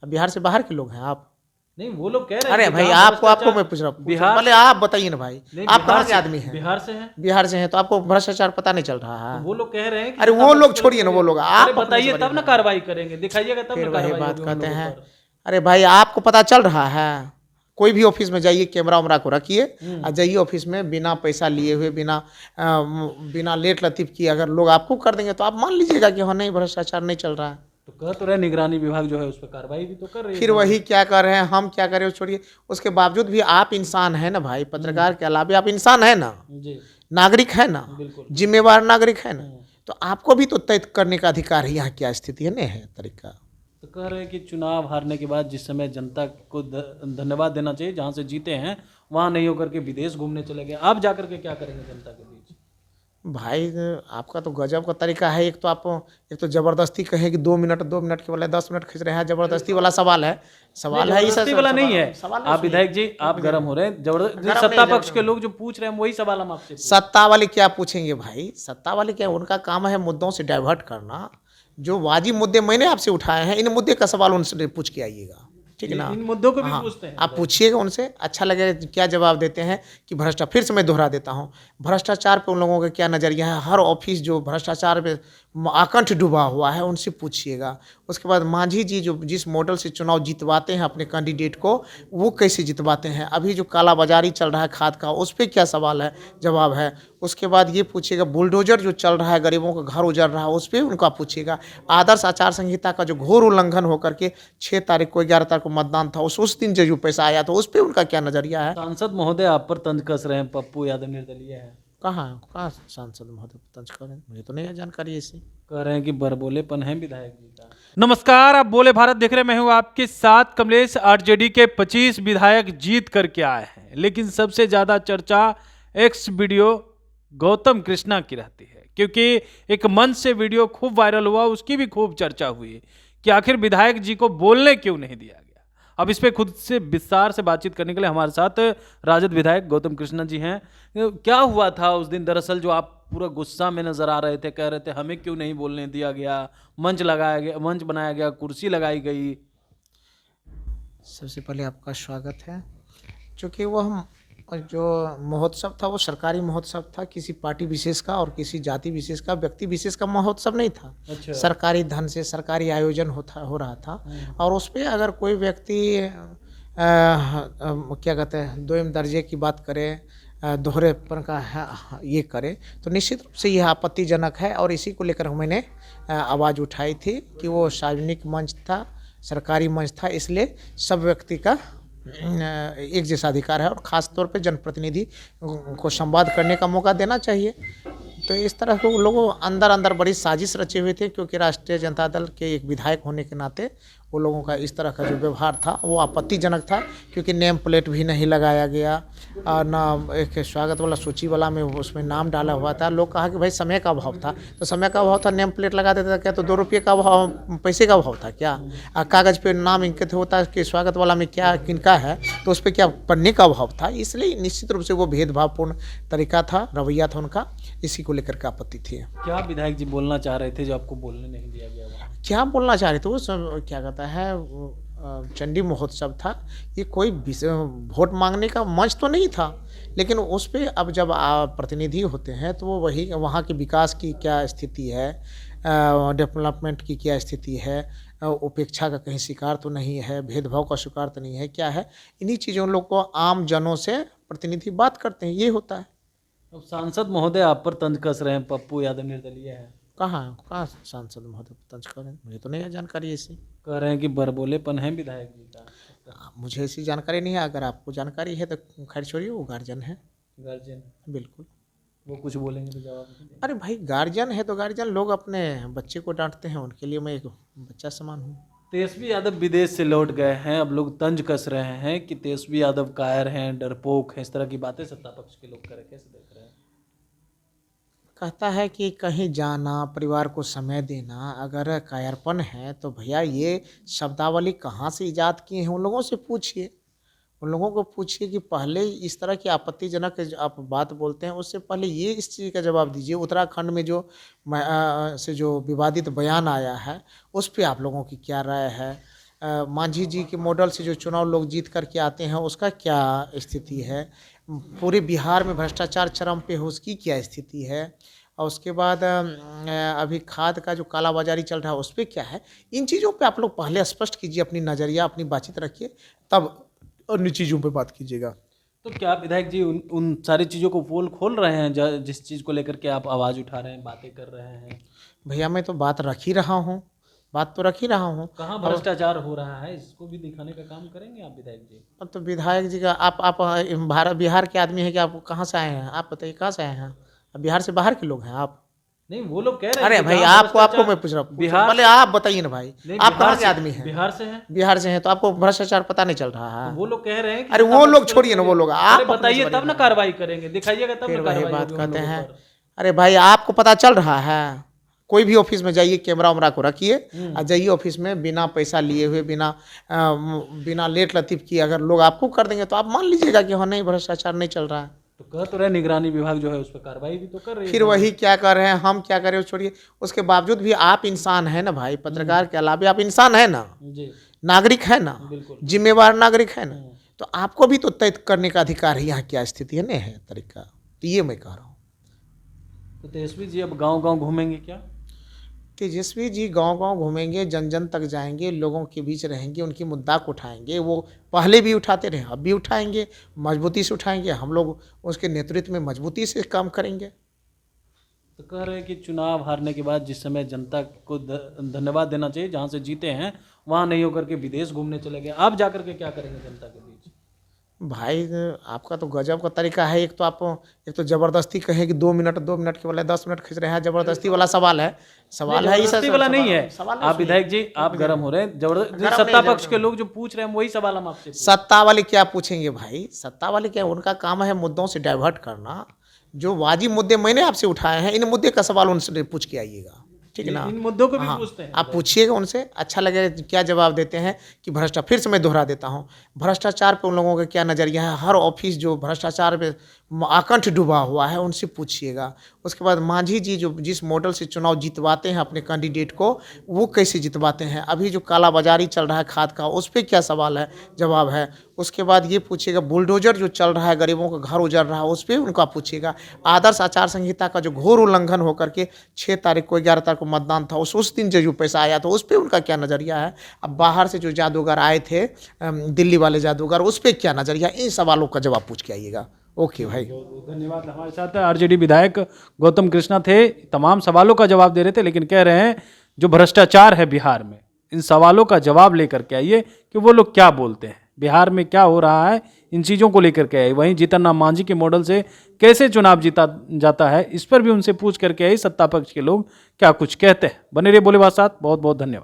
अब बिहार से बाहर के लोग हैं आप? नहीं, वो लोग कह रहे हैं अरे कि भाई जहाँ आपको भ्रष्टाचार मैं पूछ रहा हूँ, बिहार पहले आप बताइए ना भाई, नहीं, आप बिहार कहाँ के से आदमी हैं? बिहार से हैं। बिहार से हैं तो आपको भ्रष्टाचार पता नहीं चल रहा तो है? वो लोग कह रहे हैं कि अरे सत्ता वो पक्ष लोग के छोड़िए ना, वो लोग अरे आप अपने से बताइए बढ़िए तब ना ना। कार्रवाई करेंगे, दिखाइएगा तब फिर ना वही कार्रवाई बात होगी उन कहते लोगों हैं। पर। अरे भाई आपको पता चल रहा है? कोई भी ऑफिस में जाइए, कैमरा वैमरा को रखिए और जाइए ऑफिस में, बिना पैसा लिए हुए, बिना लेट लतीफ किए अगर लोग आपको कर देंगे तो आप मान लीजिएगा कि हाँ नहीं, भ्रष्टाचार नहीं चल रहा है। तो कह तो रहे निगरानी विभाग जो है उस पर कार्रवाई भी तो कर रही है फिर समय वही से। क्या कर रहे हैं, हम क्या करें वो छोड़िए। उसके बावजूद भी आप इंसान है ना भाई, पत्रकार के अलावा आप इंसान है ना, जी नागरिक है ना, बिल्कुल। जिम्मेवार नागरिक है ना, हम्म। तो आपको भी तो तय करने का अधिकार है यहाँ क्या स्थिति है, नहीं है तरीका। तो कह रहे हैं कि चुनाव हारने के बाद जिस समय जनता को धन्यवाद देना चाहिए, जहां से जीते हैं वहां नहीं होकर के विदेश घूमने चले गए, आप जाकर के क्या करेंगे जनता के बीच? भाई आपका तो गजब का तरीका है। एक तो जबरदस्ती कहे कि 2 मिनट, 2 मिनट के बजाय 10 मिनट खींच रहे हैं, जबरदस्ती वाला सवाल है। नहीं, सवाल है, जबरदस्ती वाला नहीं है। सवाल आप सुनिए। विधायक जी आप गर्म हो रहे हैं, जबरदस्ती गरम नहीं सत्ता है, पक्ष के लोग जो पूछ रहे हैं वही सवाल हम आपसे पूछ रहे सत्ता वाले क्या पूछेंगे भाई? सत्ता वाले क्या, उनका काम है मुद्दों से डाइवर्ट करना। जो वाजिब मुद्दे मैंने आपसे उठाए हैं, इन मुद्दे का सवाल उनसे पूछ के आइएगा, ठीक है हैं। ना? इन मुद्दों को भी हाँ, पूछते हैं आप पूछिएगा उनसे, अच्छा लगेगा क्या जवाब देते हैं कि भ्रष्टाचार। फिर से मैं दोहरा देता हूँ, भ्रष्टाचार पे उन लोगों का क्या नज़रिया है। हर ऑफिस जो भ्रष्टाचार पे आकंठ डूबा हुआ है, उनसे पूछिएगा। उसके बाद मांझी जी जो जिस मॉडल से चुनाव जितवाते हैं अपने कैंडिडेट को, वो कैसे जितवाते हैं। अभी जो कालाबाजारी चल रहा है खाद का, उस पर क्या सवाल है, जवाब है। उसके बाद ये पूछिएगा, बुलडोजर जो चल रहा है, गरीबों का घर उजड़ रहा है, उस पर उनका पूछिएगा। आदर्श आचार संहिता का जो घोर उल्लंघन होकर के 6 तारीख को, 11 तारीख को मतदान था, उस दिन जो पैसा आया तो उस पर उनका क्या नज़रिया है। सांसद महोदय आप पर तंज कस रहे हैं, पप्पू यादव निर्दलीय है। कहाँ कहाँ सांसद महोदय तंज करें, मुझे तो नहीं है जानकारी ऐसी। कह रहे हैं कि बरबोलेपन है विधायक जी का। नमस्कार, आप बोले भारत देख रहे हैं, मैं हूं आपके साथ कमलेश। आरजेडी के 25 विधायक जीत करके आए हैं, लेकिन सबसे ज्यादा चर्चा एक्स वीडियो गौतम कृष्णा की रहती है, क्योंकि एक मंच से वीडियो खूब वायरल हुआ, उसकी भी खूब चर्चा हुई कि आखिर विधायक जी को बोलने क्यों नहीं दिया गया। अब इस पे खुद से विस्तार से बातचीत करने के लिए हमारे साथ राजद विधायक गौतम कृष्णा जी हैं। क्या हुआ था उस दिन दरअसल, जो आप पूरा गुस्सा में नजर आ रहे थे, कह रहे थे हमें क्यों नहीं बोलने दिया गया, मंच लगाया गया, मंच बनाया गया, कुर्सी लगाई गई। सबसे पहले आपका स्वागत है। चूँकि वह जो महोत्सव था वो सरकारी महोत्सव था, किसी पार्टी विशेष का और किसी जाति विशेष का, व्यक्ति विशेश का महोत्सव नहीं था। अच्छा। सरकारी धन से सरकारी आयोजन हो रहा था। और उस पर अगर कोई व्यक्ति क्या कहते हैं, दोयम दर्जे की बात करे, दोहरेपन का ये करे, तो निश्चित रूप से यह आपत्तिजनक है। और इसी को लेकर मैंने आवाज़ उठाई थी कि वो सार्वजनिक मंच था, सरकारी मंच था, इसलिए सब व्यक्ति का एक जैसा अधिकार है और ख़ास तौर पे जनप्रतिनिधि को संवाद करने का मौका देना चाहिए। तो इस तरह के लोगों अंदर अंदर बड़ी साजिश रचे हुए थे, क्योंकि राष्ट्रीय जनता दल के एक विधायक होने के नाते वो लोगों का इस तरह का जो व्यवहार था वो आपत्तिजनक था। क्योंकि नेम प्लेट भी नहीं लगाया गया और ना एक स्वागत वाला सूची वाला में उसमें नाम डाला हुआ था। लोग कहा कि भाई समय का अभाव था, तो समय का अभाव था, नेम प्लेट लगा देता क्या, तो 2 रुपये का अभाव, पैसे का अभाव था क्या? कागज़ पे नाम इंकित होता कि स्वागत वाला में क्या किनका है, तो उस पर क्या पढ़ने का अभाव था। इसलिए निश्चित रूप से वो भेदभावपूर्ण तरीका था, रवैया था उनका, इसी को लेकर के आपत्ति थी। क्या विधायक जी बोलना चाह रहे थे जो आपको बोलने नहीं दिया गया वहाँ? क्या बोलना चाह रहे थे वो क्या कहता है, चंडी महोत्सव था, ये कोई वोट मांगने का मंच तो नहीं था। लेकिन उस पर अब जब प्रतिनिधि होते हैं तो वो वही वहाँ के विकास की क्या स्थिति है, डेवलपमेंट की क्या स्थिति है, उपेक्षा का कहीं शिकार तो नहीं है, भेदभाव का शिकार तो नहीं है, क्या है, इन्हीं चीज़ों लोग को आम जनों से प्रतिनिधि बात करते हैं, ये होता है। अब सांसद महोदय आप पर तंज कस रहे हैं, पप्पू यादव निर्दलीय है। कहाँ सांसद महोदय तंज करें, मुझे तो नहीं है जानकारी ऐसी। कह रहे हैं कि बरबोलेपन है विधायक जी का। मुझे ऐसी जानकारी नहीं है, अगर आपको जानकारी है तो खैर छोड़िए, वो गार्जियन है। गार्जियन बिल्कुल। वो कुछ बोलेंगे तो जवाब नहीं देंगे। अरे भाई गार्जियन है तो गार्जियन, लोग अपने बच्चे को डांटते हैं, उनके लिए मैं एक बच्चा समान हूँ। तेजस्वी यादव विदेश से लौट गए हैं, अब लोग तंज कस रहे हैं कि तेजस्वी यादव कायर हैं, डरपोक हैं, इस तरह की बातें सत्ता पक्ष के लोग करें, कैसे देख रहे हैं? कहता है कि कहीं जाना, परिवार को समय देना अगर कायरपन है तो भैया ये शब्दावली कहाँ से ईजाद किए हैं, उन लोगों से पूछिए। उन लोगों को पूछिए कि पहले इस तरह की आपत्तिजनक जो आप बात बोलते हैं, उससे पहले ये इस चीज़ का जवाब दीजिए। उत्तराखंड में जो से जो विवादित बयान आया है, उस पे आप लोगों की क्या राय है? मांझी जी के मॉडल से जो चुनाव लोग जीत करके आते हैं उसका क्या स्थिति है, पूरे बिहार में भ्रष्टाचार चरम पे है उसकी क्या स्थिति है, और उसके बाद अभी खाद का जो कालाबाजारी चल रहा है उस पर क्या है। इन चीज़ों पे आप लोग पहले स्पष्ट कीजिए, अपनी नज़रिया अपनी बातचीत रखिए, तब अन्य चीज़ों पे बात कीजिएगा। तो क्या विधायक जी उन सारी चीज़ों को पोल खोल रहे हैं जिस चीज़ को लेकर के आप आवाज़ उठा रहे हैं, बातें कर रहे हैं? भैया मैं तो बात रख ही रहा हूँ, बात तो रख ही रहा हूँ। कहाँ भ्रष्टाचार हो रहा है इसको भी दिखाने का काम करेंगे आप विधायक जी? अब तो विधायक जी का आप भारत बिहार के आदमी हैं कि आप कहाँ से आए हैं, आप बताइए कहाँ से आए हैं? अब बिहार से बाहर के लोग हैं आप? नहीं, वो लोग कह रहे हैं अरे कि भाई जहाँ आपको भ्रष्टाचार- मैं पूछ रहा हूँ, बिहार पहले आप बताइए ना भाई, नहीं, आप बिहार कहाँ के से- आदमी हैं? बिहार से हैं। बिहार से हैं तो आपको भ्रष्टाचार पता नहीं चल रहा है? वो लोग कह रहे हैं कि अरे वो लोग छोड़िए ना, वो लोग आप अरे अपने बताइए से तब ना कार्रवाई करेंगे, दिखाइएगा तब फिर ना वही कार्रवाई बात होगी उन कहते लोगों हैं। पर। अरे भाई आपको पता चल रहा है? कोई भी ऑफिस में जाइए, कैमरा वैमरा को रखिए और जाइए ऑफिस में, बिना पैसा लिए हुए, बिना लेट लतीफ किए अगर लोग आपको कर देंगे तो आप मान लीजिएगा कि हाँ नहीं भ्रष्टाचार नहीं चल रहा है। तो कह तो रहे निगरानी विभाग जो है उस पर कार्रवाई भी तो कर रही है। फिर वही क्या कर रहे हैं, हम क्या करें, छोड़िए। उसके बावजूद भी आप इंसान है ना भाई, पत्रकार के अलावा आप इंसान है ना, जी नागरिक है ना, बिल्कुल। जिम्मेवार नागरिक है ना, तो आपको भी तो तय करने का अधिकार है यहाँ क्या स्थिति है, नहीं है तरीका, तो ये मैं कह रहा हूँ। तो तेजस्वी जी अब गांव-गांव घूमेंगे क्या? तेजस्वी जी गांव-गांव घूमेंगे, जन जन तक जाएंगे, लोगों के बीच रहेंगे, उनकी मुद्दा को उठाएंगे। वो पहले भी उठाते रहे, अब भी उठाएंगे, मजबूती से उठाएंगे। हम लोग उसके नेतृत्व में मजबूती से काम करेंगे। तो कह रहे हैं कि चुनाव हारने के बाद जिस समय जनता को धन्यवाद देना चाहिए, जहां से जीते हैं वहां नहीं होकर के विदेश घूमने चले गए। आप जाकर के क्या करेंगे जनता के बीच? भाई आपका तो गजब का तरीका है। एक तो ज़बरदस्ती कहें कि 2 मिनट के बदले 10 मिनट खींच रहे हैं, ज़बरदस्ती वाला सवाल है। सवाल है जबरदस्ती वाला नहीं है। सवाल आप विधायक जी आप गर्म हो रहे हैं, जबरदस्ती गर्म सत्ता नहीं, पक्ष के लोग जो पूछ रहे हैं वही सवाल हम आपसे पूछ सत्ता वाले क्या पूछेंगे भाई? सत्ता वाले क्या, उनका काम है मुद्दों से डाइवर्ट करना। जो वाजिब मुद्दे मैंने आपसे उठाए हैं, इन मुद्दे का सवाल उनसे पूछ के आइएगा, ठीक है ना? इन मुद्दों को भी हाँ, पूछते हैं। आप पूछिएगा उनसे, अच्छा लगेगा क्या जवाब देते हैं कि फिर से मैं दोहरा देता हूँ, भ्रष्टाचार पे उन लोगों का क्या नज़रिया है। हर ऑफिस जो भ्रष्टाचार पे आकंठ डूबा हुआ है उनसे पूछिएगा। उसके बाद मांझी जी जो जिस मॉडल से चुनाव जितवाते हैं अपने कैंडिडेट को, वो कैसे जितवाते हैं। अभी जो कालाबाजारी चल रहा है खाद का, उस पर क्या सवाल है, जवाब है। उसके बाद ये पूछिएगा, बुलडोजर जो चल रहा है, गरीबों का घर उजड़ रहा है, उस पर उनका पूछिएगा। आदर्श आचार संहिता का जो घोर उल्लंघन होकर के 6 तारीख को 11 तारीख को मतदान था, उस दिन जो पैसा आया था उस पर उनका क्या नज़रिया है। अब बाहर से जो जादूगर आए थे, दिल्ली वाले जादूगर, उस पर क्या नज़रिया, इन सवालों का जवाब पूछ के आइएगा। ओके भाई, धन्यवाद। हमारे साथ आरजेडी विधायक गौतम कृष्णा थे। तमाम सवालों का जवाब दे रहे थे, लेकिन कह रहे हैं जो भ्रष्टाचार है बिहार में, इन सवालों का जवाब लेकर के आइए कि वो लोग क्या बोलते हैं, बिहार में क्या हो रहा है, इन चीज़ों को लेकर के आइए। वहीं जीतन राम मांझी के मॉडल से कैसे चुनाव जीता जाता है, इस पर भी उनसे पूछ करके आइए सत्ता पक्ष के लोग क्या कुछ कहते हैं। बने रहिए बोले बात साथ। बहुत बहुत धन्यवाद।